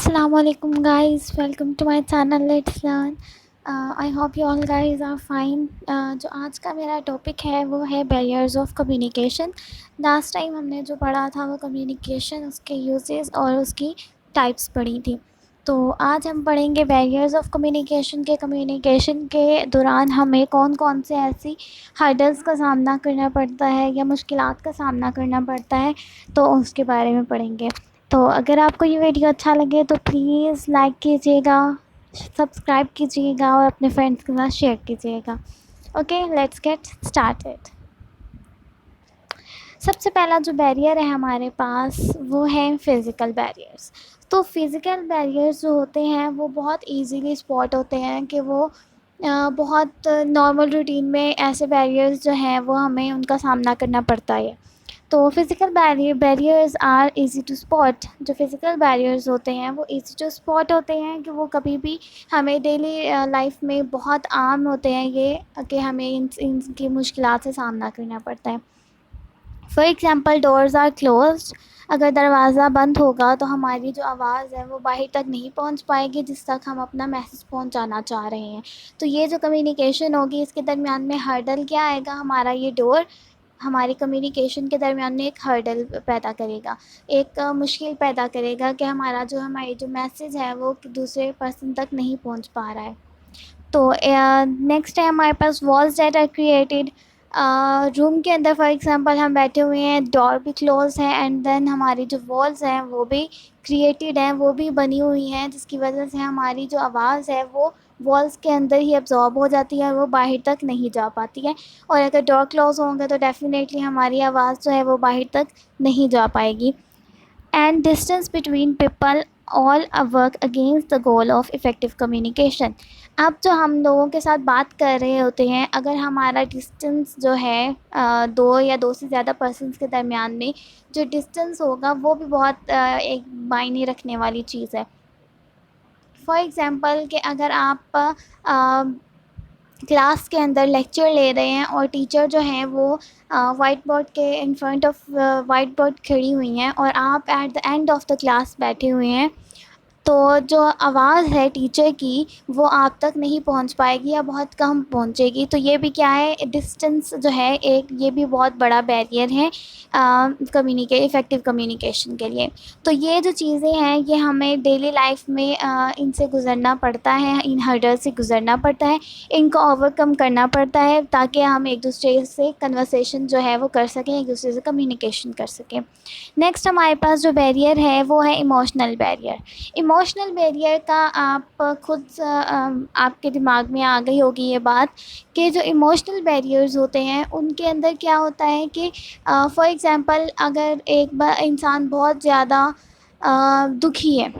Assalamu alaikum guys, welcome to my channel Let's Learn. I hope you all guys are fine. जो आज का मेरा topic है वो है barriers of communication. Last time हमने जो पढ़ा था वो कम्युनिकेशन, उसके यूजेस और उसकी टाइप्स पढ़ी थी. तो आज हम पढ़ेंगे बैरियर्स ऑफ कम्युनिकेशन के दौरान हमें कौन कौन से ऐसी हर्डल्स का सामना करना पड़ता है या मुश्किलात का सामना करना पड़ता है, तो उसके बारे में पढ़ेंगे. तो अगर आपको ये वीडियो अच्छा लगे तो प्लीज़ लाइक कीजिएगा, सब्सक्राइब कीजिएगा और अपने फ्रेंड्स के साथ शेयर कीजिएगा. Okay, let's get started. सबसे पहला जो बैरियर है हमारे पास वो है फ़िज़िकल बैरियर्स. तो फ़िज़िकल बैरियर्स जो होते हैं वो बहुत इजीली स्पॉट होते हैं कि वो बहुत नॉर्मल रूटीन में ऐसे बैरियर्स जो हैं वो हमें उनका सामना करना पड़ता है. तो physical barriers are easy to spot. जो फिज़िकल बैरियर्स होते हैं वो इज़ी टू स्पॉट होते हैं कि वो कभी भी हमें डेली लाइफ में बहुत आम होते हैं ये कि हमें इनकी मुश्किलात से सामना करना पड़ता है. For example, doors are closed. अगर दरवाज़ा बंद होगा तो हमारी जो आवाज़ है वो बाहर तक नहीं पहुंच पाएगी जिस तक हम अपना मैसेज पहुंचाना चाह रहे हैं. तो ये जो कम्युनिकेशन होगी इसके दरमियान में हर्डल क्या आएगा, हमारा ये डोर हमारी कम्युनिकेशन के दरमियान में एक हर्डल पैदा करेगा, एक मुश्किल पैदा करेगा कि हमारी जो मैसेज है वो दूसरे पर्सन तक नहीं पहुंच पा रहा है. तो नेक्स्ट है हमारे पास walls that are created. Room के अंदर फॉर एग्जांपल हम बैठे हुए हैं, डोर भी क्लोज है एंड देन हमारी जो वॉल्स हैं वो भी क्रिएटेड हैं, वो भी बनी हुई हैं, जिसकी वजह से हमारी जो आवाज़ है वो वॉल्स के अंदर ही एब्जॉर्ब हो जाती है, वो बाहर तक नहीं जा पाती है. और अगर डोर क्लोज होंगे तो डेफिनेटली हमारी आवाज़ जो है वो बाहर तक नहीं जा पाएगी. And distance between people all work against the goal of effective communication. अब जो हम लोगों के साथ बात कर रहे होते हैं, अगर हमारा डिस्टेंस जो है दो या दो से ज़्यादा पर्सन्स के दरमियान में जो डिस्टेंस होगा वो भी बहुत एक मायने रखने वाली चीज़ है. फॉर एग्ज़ाम्पल कि अगर आप क्लास के अंदर लेक्चर ले रहे हैं और टीचर जो हैं वो वाइट बोर्ड के in front of white board खड़ी हुई हैं और आप at the end of the class बैठे हुए हैं, तो जो आवाज़ है टीचर की वो आप तक नहीं पहुंच पाएगी या बहुत कम पहुंचेगी. तो ये भी क्या है, डिस्टेंस जो है एक, ये भी बहुत बड़ा बैरियर है इफ़ेक्टिव कम्युनिकेशन के लिए. तो ये जो चीज़ें हैं ये हमें डेली लाइफ में इनसे गुज़रना पड़ता है, इन हर्डल से गुज़रना पड़ता है, इनको ओवरकम करना पड़ता है ताकि हम एक दूसरे से कन्वर्सेशन जो है वो कर सकें, एक दूसरे से कम्युनिकेशन कर सकें. नेक्स्ट हमारे पास जो बैरियर है वो है इमोशनल बैरियर. इमोशनल बैरियर का आप खुद आपके दिमाग में आ गई होगी ये बात कि जो इमोशनल बैरियर्स होते हैं उनके अंदर क्या होता है कि फॉर एग्ज़ाम्पल अगर एक बार इंसान बहुत ज़्यादा दुखी है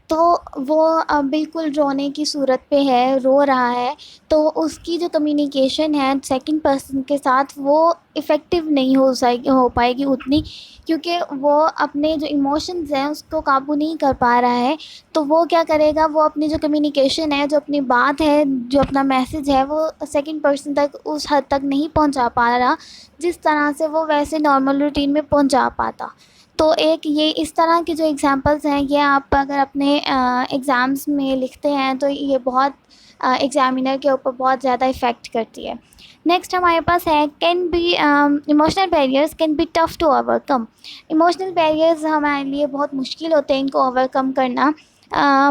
तो वो बिल्कुल रोने की सूरत पे है, रो रहा है, तो उसकी जो कम्युनिकेशन है सेकंड पर्सन के साथ वो इफ़ेक्टिव नहीं हो पाएगी उतनी, क्योंकि वो अपने जो इमोशंस हैं उसको काबू नहीं कर पा रहा है. तो वो क्या करेगा, वो अपनी जो कम्युनिकेशन है, जो अपनी बात है, जो अपना मैसेज है वो सेकंड पर्सन तक उस हद तक नहीं पहुंचा पा रहा जिस तरह से वो वैसे नॉर्मल रूटीन में पहुंचा पाता. तो एक ये इस तरह की जो एग्ज़ाम्पल्स हैं ये आप अगर अपने एग्ज़ाम्स में लिखते हैं तो ये बहुत एग्ज़ामिनर के ऊपर बहुत ज़्यादा इफ़ेक्ट करती है. नेक्स्ट हमारे पास है can be emotional barriers can be tough to overcome. Emotional barriers हमारे लिए बहुत मुश्किल होते हैं इनको ओवरकम करना,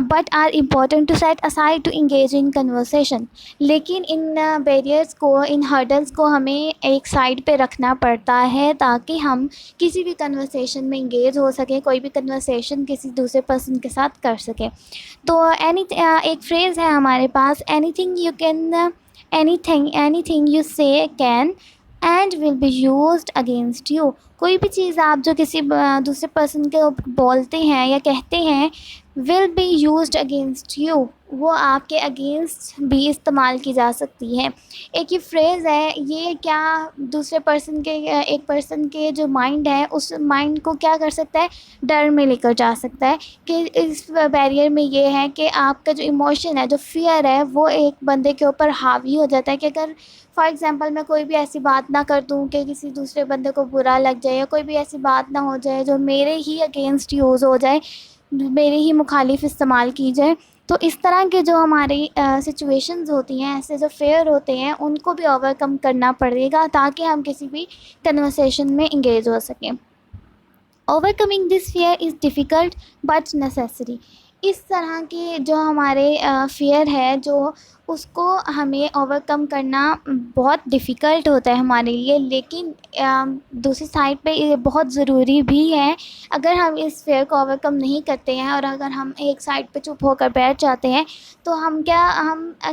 but are important to set aside to engage in conversation. लेकिन इन बैरियर्स को, इन हर्डल्स को हमें एक साइड पे रखना पड़ता है ताकि हम किसी भी कन्वर्सेशन में इंगेज हो सकें, कोई भी कन्वर्सेशन किसी दूसरे पर्सन के साथ कर सकें. तो एक फ्रेज़ है हमारे पास, एनीथिंग यू से can and will be used against you. कोई भी चीज़ आप जो किसी दूसरे पर्सन के बोलते हैं या कहते हैं, will be used against you, वो आपके अगेंस्ट भी इस्तेमाल की जा सकती है. एक ये फ्रेज़ है, ये क्या दूसरे पर्सन के एक पर्सन के जो माइंड है उस माइंड को क्या कर सकता है, डर में लेकर जा सकता है. कि इस बैरियर में ये है कि आपका जो इमोशन है, जो फ़ियर है, वो एक बंदे के ऊपर हावी हो जाता है कि अगर फॉर एग्ज़ाम्पल मैं कोई भी ऐसी बात ना कर दूँ कि किसी दूसरे बंदे को बुरा लग जाए, या कोई भी ऐसी बात ना हो जाए जो मेरे ही अगेंस्ट यूज़ हो जाए, میرے ہی مخالف استعمال کی جائے. تو اس طرح کے جو ہماری سچویشنز ہوتی ہیں، ایسے جو فیئر ہوتے ہیں، ان کو بھی اوور کم کرنا پڑے گا تاکہ ہم کسی بھی کنورسیشن میں انگیج ہو سکیں. Overcoming this fear is difficult but necessary. اس طرح کے جو ہمارے فیئر ہے، جو اس کو ہمیں اوور کم کرنا بہت ڈیفیکلٹ ہوتا ہے ہمارے لیے، لیکن دوسری سائڈ پہ یہ بہت ضروری بھی ہے. اگر ہم اس فیئر کو اوور کم نہیں کرتے ہیں اور اگر ہم ایک سائڈ پہ چپ ہو کر بیٹھ جاتے ہیں تو ہم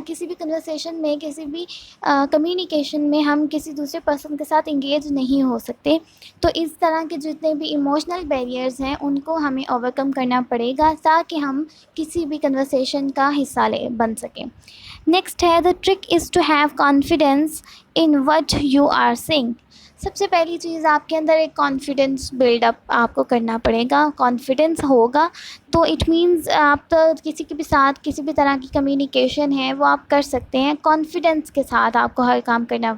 کسی بھی کنورسیشن میں، کسی بھی کمیونیکیشن میں ہم کسی دوسرے پرسن کے ساتھ انگیج نہیں ہو سکتے. تو اس طرح کے جتنے بھی ایموشنل بیریئرز ہیں ان کو ہمیں اوور کم کرنا پڑے گا تاکہ ہم کسی بھی کنورسیشن کا حصہ بن سکیں. نیکسٹ ہے the trick is to have confidence in what you are saying. سب سے پہلی چیز آپ کے اندر ایک کانفیڈینس بلڈ اپ آپ کو کرنا پڑے گا. کانفیڈینس ہوگا تو اٹ مینز آپ تو کسی کے بھی ساتھ کسی بھی طرح کی کمیونیکیشن ہے وہ آپ کر سکتے ہیں. کانفیڈینس کے ساتھ آپ کو ہر کام کرنا